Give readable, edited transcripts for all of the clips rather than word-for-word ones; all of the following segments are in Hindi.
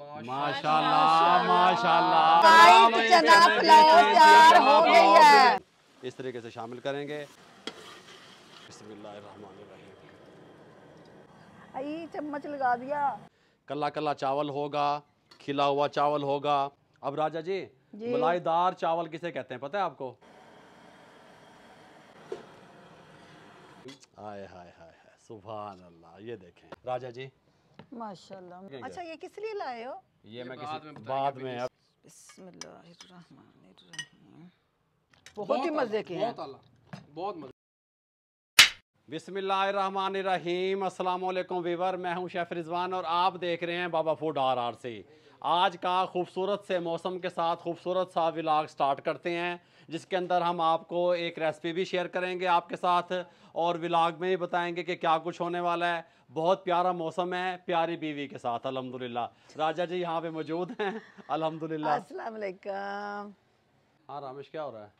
माशाल्लाह माशाल्लाह। वाइट चना पुलाव तैयार हो गई है। इस तरीके से शामिल करेंगे। बिस्मिल्लाहिर्रहमानिर्रहीम। आई चम्मच लगा दिया। कल्ला कल्ला चावल होगा, खिला हुआ चावल होगा। अब राजा जी, मलाईदार चावल किसे कहते हैं पता है आपको? हाय हाय हाय हाय, सुभान अल्लाह। ये देखें राजा जी, माशाल्लाह। अच्छा ये किस लिए लाए हो? ये मैं किसी बाद में अब बिस्मिल्लाहिर्रहमानिर्रहीम। बहुत ही मजे के हैं। बहुत मजे। बिस्मिल्लाहिर्रहमानिर्रहीम। अस्सलाम वालेकुम वीवर, मैं हूं शेफ रिजवान और आप देख रहे हैं बाबा फूड RR से। आज का खूबसूरत से मौसम के साथ खूबसूरत सा व्लॉग स्टार्ट करते हैं, जिसके अंदर हम आपको एक रेसिपी भी शेयर करेंगे आपके साथ और व्लॉग में ही बताएंगे कि क्या कुछ होने वाला है। बहुत प्यारा मौसम है, प्यारी बीवी के साथ अल्हम्दुलिल्लाह। राजा जी यहाँ पे मौजूद हैं अल्हम्दुलिल्लाह। अस्सलाम वालेकुम। हाँ रामेश, क्या हो रहा है?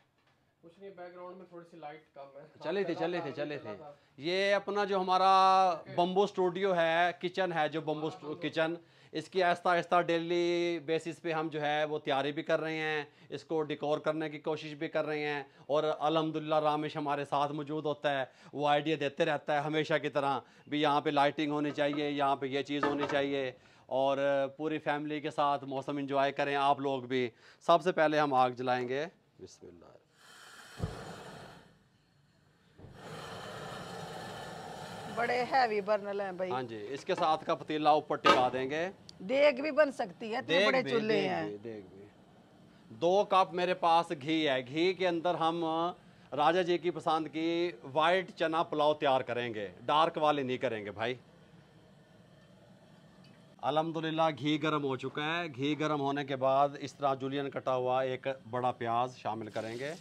कुछ नहीं, बैकग्राउंड में थोड़ी सी लाइट कम है। चले थे। ये अपना जो हमारा बम्बू स्टूडियो है, किचन है जो बम्बू किचन, इसकी आहिस्ता आहिस्ता डेली बेसिस पे हम जो है वो तैयारी भी कर रहे हैं, इसको डिकोर करने की कोशिश भी कर रहे हैं। और अल्हम्दुलिल्लाह रामेश हमारे साथ मौजूद होता है, वो आइडिया देते रहता है हमेशा की तरह भी यहाँ पे लाइटिंग होनी चाहिए, यहाँ पे ये चीज़ होनी चाहिए और पूरी फैमिली के साथ मौसम इंजॉय करें आप लोग भी। सबसे पहले हम आग जलाएँगे। बिस्मिल्लाह। बड़े हैवी बर्नल हैं भाई। हाँ जी, इसके साथ का पतीला ऊपर टिका देंगे। देग भी बन सकती है, इतने बड़े चूल्हे हैं। देग भी। 2 कप मेरे पास घी है। घी के अंदर हम राजा जी की पसंद की वाइट चना पुलाव तैयार करेंगे, डार्क वाले नहीं करेंगे भाई। अल्हम्दुलिल्लाह घी गर्म हो चुका है। घी गर्म होने के बाद इस तरह जुलियन कटा हुआ एक बड़ा प्याज शामिल करेंगे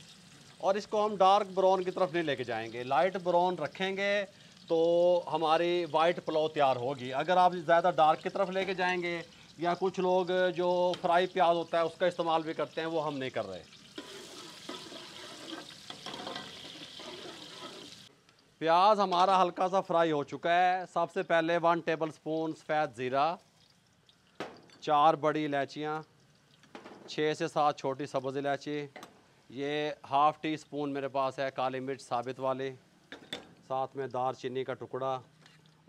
और इसको हम डार्क ब्राउन की तरफ नहीं लेके जाएंगे, लाइट ब्राउन रखेंगे तो हमारी वाइट पुलाव तैयार होगी। अगर आप ज़्यादा डार्क की तरफ लेके जाएंगे या कुछ लोग जो फ्राई प्याज होता है उसका इस्तेमाल भी करते हैं, वो हम नहीं कर रहे। प्याज हमारा हल्का सा फ्राई हो चुका है। सबसे पहले 1 टेबल स्पून सफ़ेद ज़ीरा, 4 बड़ी इलायचियाँ, 6 से 7 छोटी सब्ज़ इलायची, ये ½ टी स्पून मेरे पास है काली मिर्च साबित वाली, साथ में दारचीनी का टुकड़ा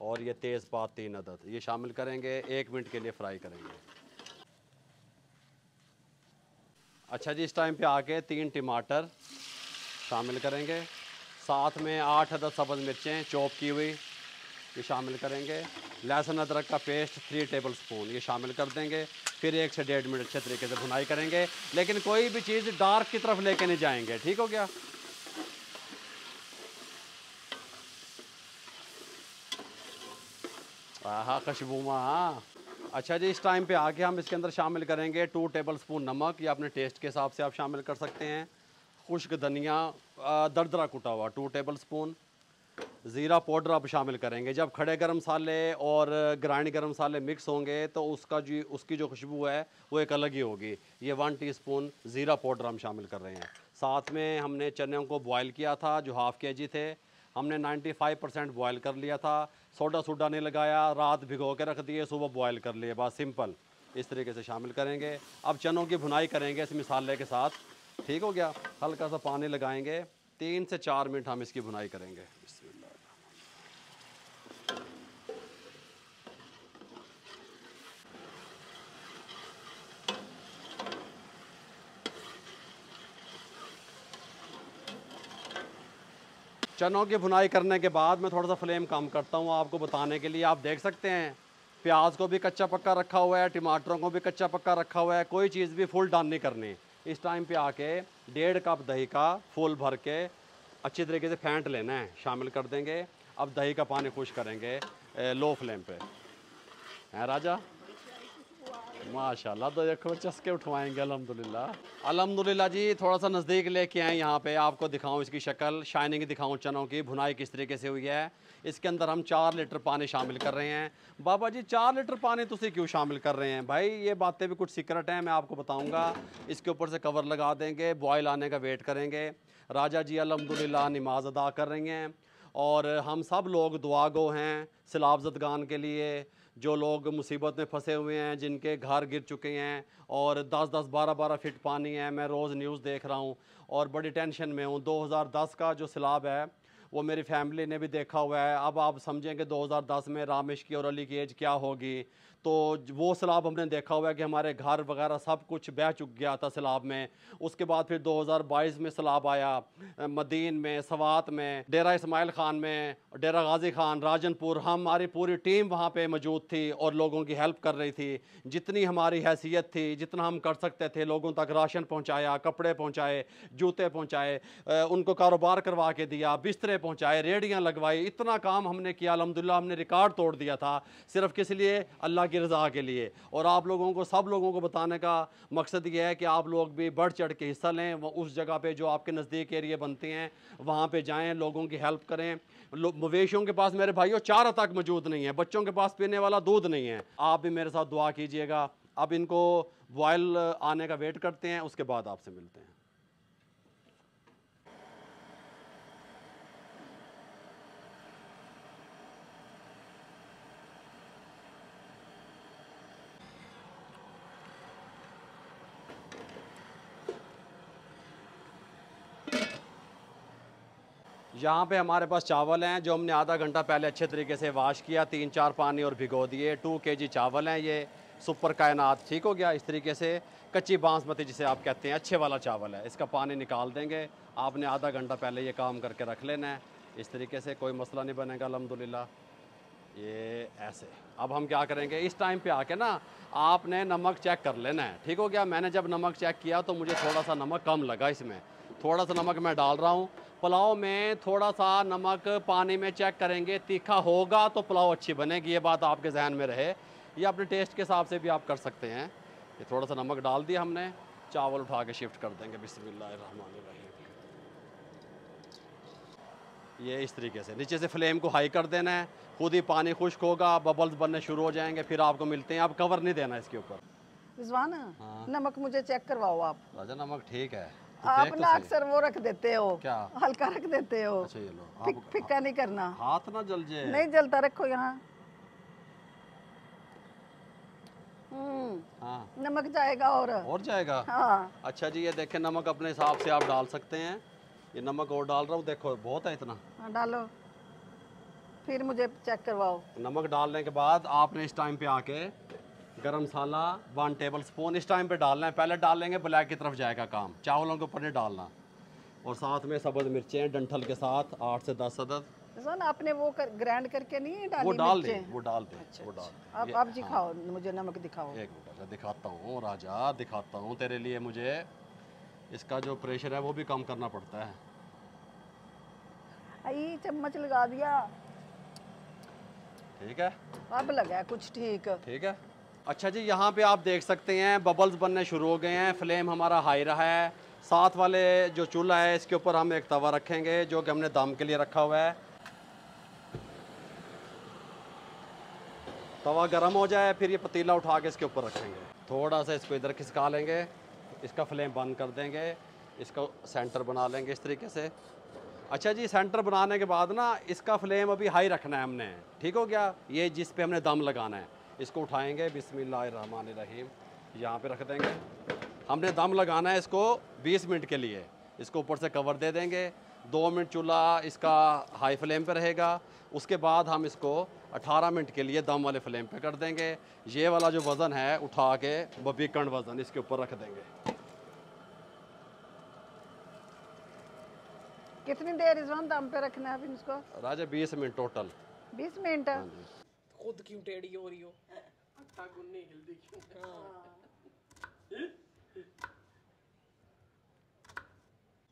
और ये तेज़पात 3 अदद, ये शामिल करेंगे। 1 मिनट के लिए फ्राई करेंगे। अच्छा जी, इस टाइम पे आके 3 टमाटर शामिल करेंगे, साथ में 8 अदद सब्ज़ मिर्चें चॉप की हुई ये शामिल करेंगे। लहसुन अदरक का पेस्ट 3 टेबल स्पून ये शामिल कर देंगे। फिर 1 से 1.5 मिनट अच्छे तरीके से भुनाई करेंगे, लेकिन कोई भी चीज़ डार्क की तरफ लेके नहीं जाएंगे, ठीक हो गया? हाँ खुशबू हाँ। अच्छा जी, इस टाइम पे आके हम इसके अंदर शामिल करेंगे 2 टेबल स्पून नमक, या अपने टेस्ट के हिसाब से आप शामिल कर सकते हैं। खुश्क धनिया दरदरा कुटा हुआ 2 टेबल स्पून। ज़ीरा पाउडर आप शामिल करेंगे। जब खड़े गरम मसाले और ग्राइंड गरम मसाले मिक्स होंगे तो उसकी जो खुशबू है वो एक अलग ही होगी। ये 1 टीस्पून ज़ीरा पाउडर हम शामिल कर रहे हैं। साथ में हमने चनों को बॉयल किया था जो ½ kg थे, हमने 95% बॉयल कर लिया था। सोडा नहीं लगाया, रात भिगो के रख दिए, सुबह बॉयल कर लिए, बस सिंपल इस तरीके से शामिल करेंगे। अब चनों की भुनाई करेंगे इस मसाले के साथ, ठीक हो गया? हल्का सा पानी लगाएंगे, 3 से 4 मिनट हम इसकी भुनाई करेंगे। चनों की भुनाई करने के बाद मैं थोड़ा सा फ्लेम कम करता हूँ आपको बताने के लिए। आप देख सकते हैं प्याज को भी कच्चा पक्का रखा हुआ है, टमाटरों को भी कच्चा पक्का रखा हुआ है, कोई चीज़ भी फुल डन नहीं करनी। इस टाइम पे आके 1.5 कप दही का फुल भर के अच्छी तरीके से फेंट लेना है, शामिल कर देंगे। अब दही का पानी खुश करेंगे लो फ्लेम पे, हैं राजा? माशाल्लाह, तो देखो चस्के उठवाएंगे अल्हम्दुलिल्लाह जी। थोड़ा सा नज़दीक लेके आए यहाँ पे, आपको दिखाऊं इसकी शक्ल, शाइनिंग दिखाऊं चनों की, भुनाई किस तरीके से हुई है। इसके अंदर हम 4 लीटर पानी शामिल कर रहे हैं। बाबा जी 4 लीटर पानी तुसी क्यों शामिल कर रहे हैं भाई? ये बातें भी कुछ सीक्रेट हैं, मैं आपको बताऊँगा। इसके ऊपर से कवर लगा देंगे, बॉयल आने का वेट करेंगे। राजा जी अल्हम्दुलिल्लाह नमाज अदा कर रही हैं और हम सब लोग दुआ गो हैं सलाब ज़दगान के लिए। जो लोग मुसीबत में फंसे हुए हैं, जिनके घर गिर चुके हैं और 10-10, 12-12 फीट पानी है। मैं रोज़ न्यूज़ देख रहा हूँ और बड़ी टेंशन में हूँ। 2010 का जो सैलाब है वो मेरी फैमिली ने भी देखा हुआ है। अब आप समझें कि 2010 में रामेश की और अली की एज क्या होगी। तो वो सैलाब हमने देखा हुआ है कि हमारे घर वगैरह सब कुछ बह चुक गया था सैलाब में। उसके बाद फिर 2022 में सैलाब आया, मदीन में, सवात में, डेरा इस्माइल ख़ान में, डेरा गाजी ख़ान, राजनपुर। हमारी पूरी टीम वहाँ पे मौजूद थी और लोगों की हेल्प कर रही थी। जितनी हमारी हैसियत थी, जितना हम कर सकते थे, लोगों तक राशन पहुँचाया, कपड़े पहुँचाए, जूते पहुँचाए, उनको कारोबार करवा के दिया, बिस्तरे पहुँचाए, रेडियाँ लगवाई। इतना काम हमने किया, अल्हम्दुलिल्लाह हमने रिकॉर्ड तोड़ दिया था। सिर्फ किस लिए? अल्लाह की रज़ा के लिए। और आप लोगों को, सब लोगों को बताने का मकसद ये है कि आप लोग भी बढ़ चढ़ के हिस्सा लें। वो उस जगह पे जो आपके नज़दीक एरिया बनते हैं वहाँ पे जाएं, लोगों की हेल्प करें। मवेशियों के पास मेरे भाइयों चारा तक मौजूद नहीं है, बच्चों के पास पीने वाला दूध नहीं है। आप भी मेरे साथ दुआ कीजिएगा। अब इनको बॉयल आने का वेट करते हैं, उसके बाद आपसे मिलते हैं। यहाँ पे हमारे पास चावल हैं जो हमने आधा घंटा पहले अच्छे तरीके से वाश किया, 3-4 पानी और भिगो दिए। 2 kg चावल हैं ये, सुपर कायनात। ठीक हो गया। इस तरीके से कच्ची बासमती जिसे आप कहते हैं, अच्छे वाला चावल है। इसका पानी निकाल देंगे। आपने आधा घंटा पहले ये काम करके रख लेना है। इस तरीके से कोई मसला नहीं बनेगा अल्हम्दुलिल्लाह। ये ऐसे। अब हम क्या करेंगे, इस टाइम पे आके ना आपने नमक चेक कर लेना है। ठीक हो गया। मैंने जब नमक चेक किया तो मुझे थोड़ा सा नमक कम लगा इसमें। थोड़ा सा नमक मैं डाल रहा हूँ। पुलाव में थोड़ा सा नमक पानी में चेक करेंगे, तीखा होगा तो पुलाव अच्छी बनेगी। ये बात आपके जहन में रहे। ये अपने टेस्ट के हिसाब से भी आप कर सकते हैं। ये थोड़ा सा नमक डाल दिया हमने। चावल उठा के शिफ्ट कर देंगे। बिस्मिल्लाहिर्रहमानिर्रहीम। ये इस तरीके से नीचे से फ्लेम को हाई कर देना है। खुद ही पानी खुश्क होगा, बबल्स बनने शुरू हो जाएंगे, फिर आपको मिलते हैं। आप कवर नहीं देना इसके ऊपर। रिजवान, हाँ। नमक मुझे चेक करवाओ आप। राजा नमक ठीक है। तू आप देख तो ना सही। अक्सर वो रख देते हो, क्या? हल्का रख देते हो। अच्छा ये लो। फिक्का नहीं करना। हाथ ना जल जाए। नहीं जलता, रखो यहाँ। हाँ। नमक जाएगा और जाएगा। हाँ। अच्छा जी, ये देखें नमक अपने हिसाब से आप डाल सकते हैं। ये नमक और डाल रहा हूँ, देखो बहुत है इतना। हाँ डालो, फिर मुझे चेक करवाओ। नमक डालने के बाद आपने इस टाइम पे आके गरम मसाला 1 टेबल स्पून इस टाइम पे डालना है। पहले डाल लेंगे ब्लैक की तरफ जाएगा काम, चावलों के ऊपर नहीं डालना। और साथ में सब्ज़ मिर्चें डंठल के साथ 8 से 10 अदद। रिजवान, आपने वो ग्राइंड करके नहीं डाली? वो डाल मिर्चें? दें, वो डाल दें। अच्छा, वो डाल अच्छा। दें। आप दिखाओ मुझे, नमक दिखाओ। एक मिनट राजा, दिखाता हूँ राजा, दिखाता हूँ तेरे लिए। मुझे इसका जो प्रेशर है वो भी कम करना पड़ता है। आई चम्मच लगा दिया। ठीक है। अब लगा कुछ ठीक। ठीक है। अच्छा जी, यहाँ पे आप देख सकते हैं बबल्स बनने शुरू हो गए हैं। फ्लेम हमारा हाई रहा है। साथ वाले जो चूल्हा है इसके ऊपर हम एक तवा रखेंगे जो कि हमने दम के लिए रखा हुआ है। तवा गर्म हो जाए फिर ये पतीला उठा के इसके ऊपर रखेंगे। थोड़ा सा इसको इधर खिसका लेंगे, इसका फ्लेम बंद कर देंगे, इसको सेंटर बना लेंगे इस तरीके से। अच्छा जी, सेंटर बनाने के बाद ना इसका फ्लेम अभी हाई रखना है हमने। ठीक हो गया। ये जिस पे हमने दम लगाना है इसको उठाएंगे, बिस्मिल्लाहिर्रहमानिर्रहीम, यहाँ पे रख देंगे। हमने दम लगाना है इसको 20 मिनट के लिए। इसको ऊपर से कवर दे देंगे। 2 मिनट चूल्हा इसका हाई फ्लेम पे रहेगा। उसके बाद हम इसको 18 मिनट के लिए दम वाले फ्लेम पे कर देंगे। ये वाला जो वज़न है उठा के बबीकन वज़न इसके ऊपर रख देंगे। कितनी देर रिजवान दम पे रखना है अभी इसको? राजा 20 मिनट टोटल। 20 मिनट। हाँ जी। खुद क्यों टेढ़ी हो रही हो? आटा गुनने हिलती क्यों?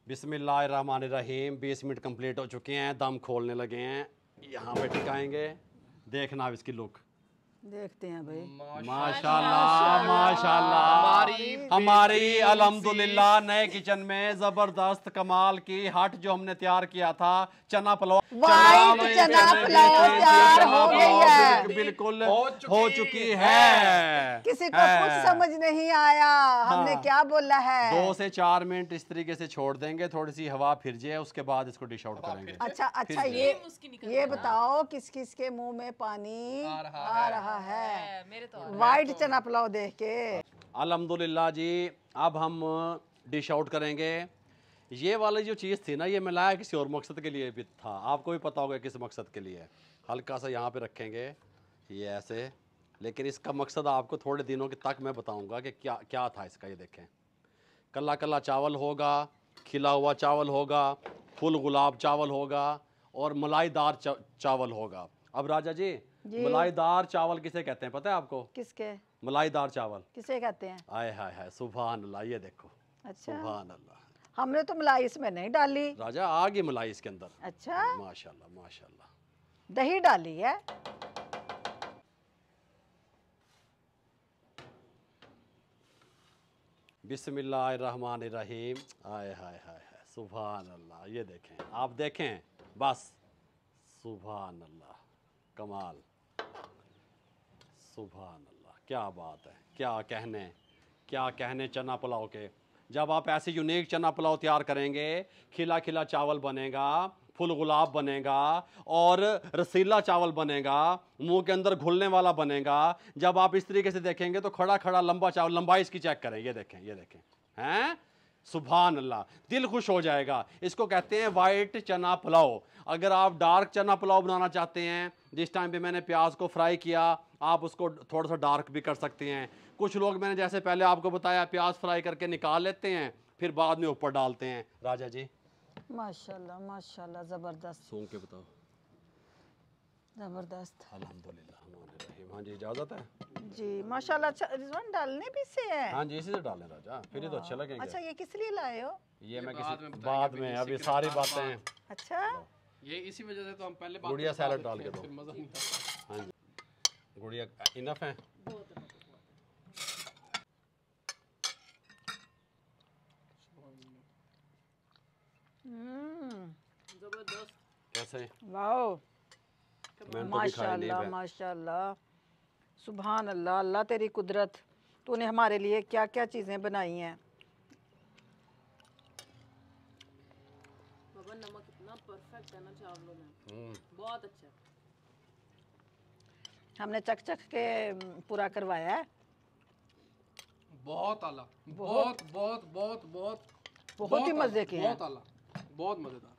बिस्मिल्लाहिर्रहमानिर्रहीम। 20 मिनट कंप्लीट हो चुके हैं, दम खोलने लगे हैं। यहाँ पे टिकाएंगे। देखना अब इसकी लुक। देखते हैं भाई। माशाल्लाह माशाल्लाह। हमारी अल्हम्दुलिल्लाह नए किचन में जबरदस्त कमाल की हट जो हमने तैयार किया था, चना पुलाव। वाइट चना पुलाव तैयार हो गई है। बिल्कुल हो चुकी है। किसी को कुछ समझ नहीं आया हमने क्या बोला है। 2 से 4 मिनट इस तरीके से छोड़ देंगे, थोड़ी सी हवा फिर जाए, उसके बाद इसको डिश आउट करेंगे। अच्छा, ये बताओ किस किस के मुंह में पानी आ रहा रहा है मेरे तो वाइट चना पुलाव देख के। अल्हम्दुलिल्लाह जी। अब हम डिश आउट करेंगे। ये वाली जो चीज़ थी ना, ये मैं लाया किसी और मकसद के लिए भी था, आपको भी पता होगा किस मकसद के लिए। हल्का सा यहाँ पे रखेंगे ये ऐसे, लेकिन इसका मकसद आपको थोड़े दिनों के तक मैं बताऊंगा कि क्या क्या था इसका। ये देखें, कल्ला कल्ला चावल होगा, खिला हुआ चावल होगा, फुल गुलाब चावल होगा और मलाईदार चावल होगा। अब राजा जी, मलाईदार चावल किसे कहते हैं पता है आपको? किसके? मलाईदार चावल किसे कहते हैं? आय हाय हाय, सुभान अल्लाह। ये देखो, अच्छा, सुभान अल्लाह। हमने तो मलाई इसमें नहीं डाली। राजा आ गई मलाई इसके अंदर। अच्छा, माशाल्लाह माशाल्लाह। दही डाली है। बिस्मिल्लाहिर्रहमानिर्रहीम। आय हाय हाय हाय, सुभान अल्लाह। ये देखें, आप देखें बस, सुभान अल्लाह, कमाल, सुभान अल्लाह। क्या बात है, क्या कहने चना पुलाव के। जब आप ऐसे यूनिक चना पुलाव तैयार करेंगे, खिला खिला चावल बनेगा, फुल गुलाब बनेगा और रसीला चावल बनेगा, मुंह के अंदर घुलने वाला बनेगा। जब आप इस तरीके से देखेंगे तो खड़ा खड़ा लंबा चावल, लंबाई इसकी चेक करें, ये देखें, ये देखें, हैं, सुभान अल्लाह, दिल खुश हो जाएगा। इसको कहते हैं वाइट चना पुलाव। अगर आप डार्क चना पुलाव बनाना चाहते हैं, जिस टाइम पे मैंने प्याज को फ्राई किया, आप उसको थोड़ा सा डार्क भी कर सकते हैं। कुछ लोग, मैंने जैसे पहले आपको बताया, प्याज फ्राई करके निकाल लेते हैं, फिर बाद में ऊपर डालते हैं। राजा जी माशाल्लाह माशाल्लाह, जबरदस्त सूंघ के बताओ। जबरदस्त। अल्हम्दुलिल्लाह। हाँ जी, इजाज़त है जी माशाल्लाह। अच्छा, रिजवान डालने भी से है? हाँ जी, इसी से डालें राजा, फिर ये तो अच्छे लगेंगे। अच्छा, ये किस लिए लाए हो? ये मैं बाद किसी में बाद बताएंगे, में, फिर अब ये इसी सारी के बातें हैं। अच्छा, ये इसी वजह से तो हम पहले गुड़िया सैलड डाल के दो। फिर मजा नहीं आता। हाँ जी, गुड़िया इनफ है। जबरदस्त। कैसे? वाओ, मैंने तो भी खाई नहीं माशाल्लाह है। माशाल्लाह, सुभान अल्लाह। अल्लाह तेरी कुदरत, तूने हमारे लिए क्या क्या चीज़ें बनाई हैं। बाबा, नमक इतना परफेक्ट है ना चावलों में, बहुत अच्छा है। हमने चख चख के पूरा करवाया है। बहुत आला, बहुत बहुत बहुत बहुत बहुत ही मजे के हैं। बहुत आला, बहुत मजेदार।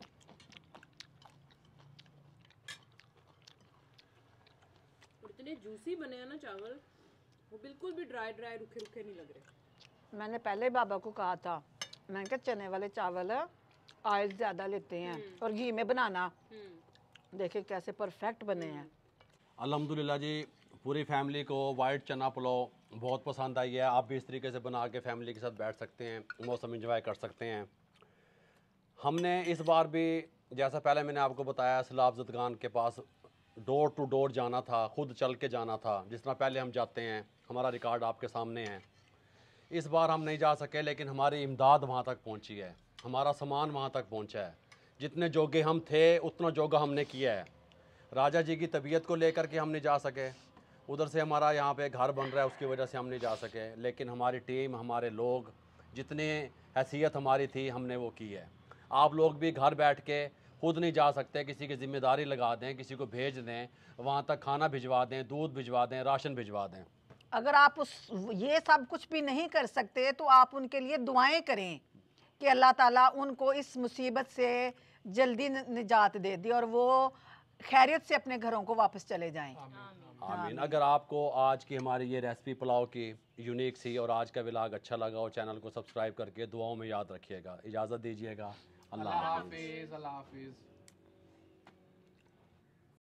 और इतने जूसी बने हैं ना चावल, वो बिल्कुल भी ड्राई ड्राई रूखे रूखे नहीं लग रहे। मैंने पहले बाबा को कहा था, मैंने कहा चने वाले चावल ऑयल ज़्यादा लेते हैं और घी में बनाना। देखिए कैसे परफेक्ट बने हैं। अल्हम्दुलिल्लाह जी, पूरी फैमिली को वाइट चना पुलाव बहुत पसंद आई है। आप भी इस तरीके से बना के फैमिली के साथ बैठ सकते हैं, मौसम एंजॉय कर सकते हैं। हमने इस बार भी, जैसा पहले मैंने आपको बताया, सैलाब ज़दगान के पास डोर टू डोर जाना था, खुद चल के जाना था, जिस तरह पहले हम जाते हैं। हमारा रिकॉर्ड आपके सामने है। इस बार हम नहीं जा सके, लेकिन हमारी इमदाद वहाँ तक पहुँची है, हमारा सामान वहाँ तक पहुँचा है। जितने जोगे हम थे उतना जोगा हमने किया है। राजा जी की तबीयत को लेकर के हम नहीं जा सके, उधर से हमारा यहाँ पे घर बन रहा है, उसकी वजह से हम नहीं जा सके, लेकिन हमारी टीम, हमारे लोग, जितनी हैसियत हमारी थी, हमने वो की है। आप लोग भी घर बैठ के खुद नहीं जा सकते, किसी की ज़िम्मेदारी लगा दें, किसी को भेज दें, वहाँ तक खाना भिजवा दें, दूध भिजवा दें, राशन भिजवा दें। अगर आप ये सब कुछ भी नहीं कर सकते तो आप उनके लिए दुआएं करें कि अल्लाह ताला उनको इस मुसीबत से जल्दी निजात दे दी और वो खैरियत से अपने घरों को वापस चले जाएं। आमीन। अगर आपको आज की हमारी ये रेसिपी पुलाव की यूनिक सी और आज का व्लॉग अच्छा लगा और चैनल को सब्सक्राइब करके दुआओं में याद रखिएगा। इजाज़त दीजिएगा। अल्लाह हाफ़िज़। अल्लाह हाफिज।